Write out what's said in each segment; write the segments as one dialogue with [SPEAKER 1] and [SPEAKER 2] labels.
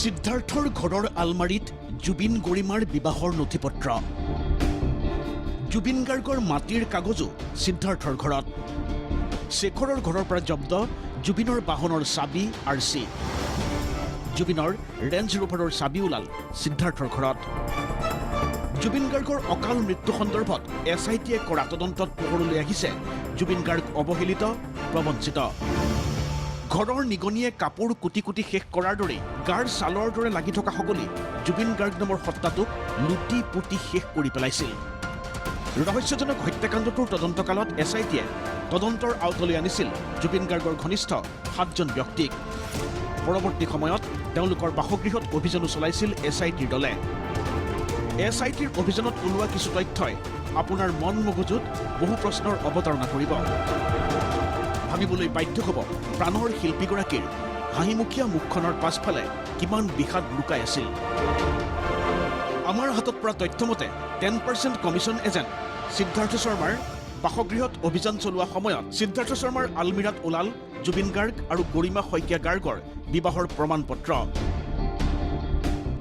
[SPEAKER 1] সিদ্ধাৰ্থৰ ঘৰৰ আলমাৰীত জুবিন গৰিমাৰ বিবাহৰ নথিপত্ৰ জুবিন গাৰ্গৰ মাটিৰ কাগজো সিদ্ধাৰ্থৰ ঘৰত শেখৰৰ ঘৰৰ পৰা জব্দ জুবিনৰ বাহনৰ চাবি আৰচি জুবিনৰ ৰেঞ্জ ৰোভাৰৰ চাবি ওলাল সিদ্ধাৰ্থৰ ঘৰত জুবিন গাৰ্গৰ অকাল মৃত্যু সন্দৰ্ভত এছআইটিয়ে কৰা তদন্তত পোহৰলৈ আহিছে জুবিন গাৰ্গ অৱহেলিত প্ৰবঞ্চিত ঘৰৰ নিগনিয়ে কাপোৰ কুটি কুটি শেষ কৰাৰ দৰে গাৰ ছালৰ দৰে লাগি থকা সকলে জুবিন গাৰ্গ নামৰ সত্তাটোক লুটি পুতি শেষ কৰি পেলাইছিল ৰহস্যজনক হত্যাকাণ্ডটোৰ তদন্তকালত এছআইটিয়ে তদন্তৰ আওতালৈ আনিছিল জুবিন গাৰ্গৰ ঘনিষ্ঠ 7জন ব্যক্তিক পৰৱৰ্তী সময়ত তেওঁলোকৰ বাসগৃহত অভিযানো চলাইছিল এছআইটিৰ দলে এছআইটিৰ অভিযানত ওলোৱা কিছু তথ্যই আপোনাৰ মন মগজুত বহু প্ৰশ্নৰ অৱতাৰণা কৰিব ভাবিবলৈ বাধ্য হ'ব প্ৰাণৰ শিল্পীগৰাকীৰ হাঁহিমুখীয়া মুখখনৰ পাছফালে কিমান বিষাদ লুকাই আছিল আমাৰ হাতত পৰা তথ্যমতে 10% কমিশ্যন এজেণ্ট সিদ্ধাৰ্থ শৰ্মাৰ বাসগৃহত অভিযান চলোৱা সময়ত সিদ্ধাৰ্থ শৰ্মাৰ আলমিৰাত ওলাল জুবিন গাৰ্গ আৰু গৰিমা শইকীয়া গাৰ্গৰ বিবাহৰ প্ৰমাণপত্ৰ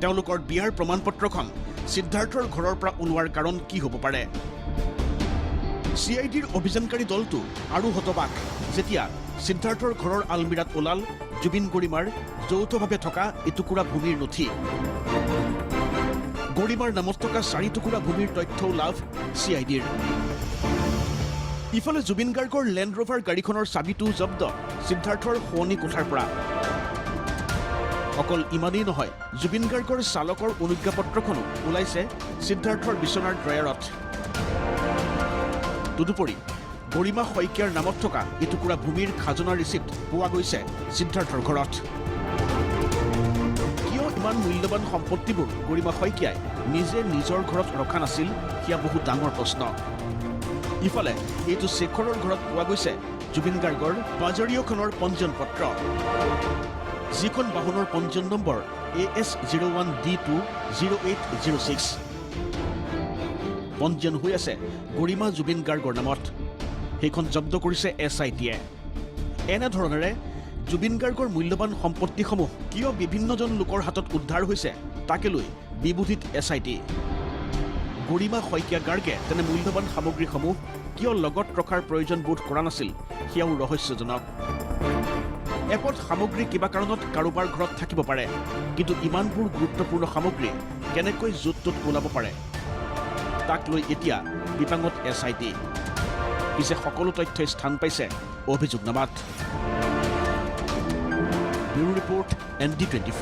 [SPEAKER 1] তেওঁলোকৰ বিয়াৰ প্ৰমাণপত্ৰখন সিদ্ধাৰ্থৰ ঘৰৰ পৰা ওলোৱাৰ কাৰণ কি হ'ব পাৰে চিআইডিৰ অভিযানকাৰী দলটো আৰু হতবাক যেতিয়া সিদ্ধাৰ্থৰ ঘৰৰ আলমিৰাত ওলাল জুবিন গৰিমাৰ যৌথভাৱে থকা এটুকুৰা ভূমিৰ নথি গৰিমাৰ নামত থকা 4 টুকুৰা ভূমিৰ তথ্যও লাভ চিআইডিৰ ইফালে জুবিন গাৰ্গৰ লেণ্ড ৰোভাৰ গাড়ীখনৰ চাবিটো জব্দ সিদ্ধাৰ্থৰ শোৱনি কোঠাৰ পৰা অকল ইমানেই নহয় জুবিন গাৰ্গৰ চালকৰ অনুজ্ঞাপত্ৰখনো ওলাইছে সিদ্ধাৰ্থৰ বিচনাৰ ড্ৰয়াৰত তদুপৰি গৰিমা শইকীয়াৰ নামত থকা এটুকুৰা ভূমিৰ খাজনা ৰিচিপ্ট পোৱা গৈছে সিদ্ধাৰ্থৰ ঘৰত কিয় ইমান মূল্যৱান সম্পত্তিবোৰ গৰিমা শইকীয়াই নিজে নিজৰ ঘৰত ৰখা নাছিল সেয়া বহু ডাঙৰ প্ৰশ্ন ইফালে এইটো শেখৰৰ ঘৰত পোৱা গৈছে জুবিন গাৰ্গৰ বাজাৰীয়খনৰ পঞ্জীয়ন পত্ৰ যিখন বাহনৰ পঞ্জীয়ন নম্বৰ AS01D20806 পঞ্জীয়ন হৈ আছে গৰিমা জুবিন গাৰ্গৰ নামত সেইখন জব্দ কৰিছে এছআইটিয়ে এনেধৰণেৰে জুবিন গাৰ্গৰ মূল্যৱান সম্পত্তিসমূহ কিয় বিভিন্নজন লোকৰ হাতত উদ্ধাৰ হৈছে তাকে লৈ বিবুধিত এছআইটি গৰিমা শইকীয়া গাৰ্গে তেনে মূল্যৱান সামগ্ৰীসমূহ কিয় লগত ৰখাৰ প্ৰয়োজন বোধ কৰা নাছিল সেয়াও ৰহস্যজনক এপদ সামগ্ৰী কিবা কাৰণত কাৰোবাৰ ঘৰত থাকিব পাৰে কিন্তু ইমানবোৰ গুৰুত্বপূৰ্ণ সামগ্ৰী কেনেকৈ য'ত ত'ত ওলাব পাৰে তাক লৈ এতিয়া বিপাঙত এছআইটি পিছে সকলো তথ্যই স্থান পাইছে অভিযোগনামাত ব্যুৰো ৰিপৰ্ট ND24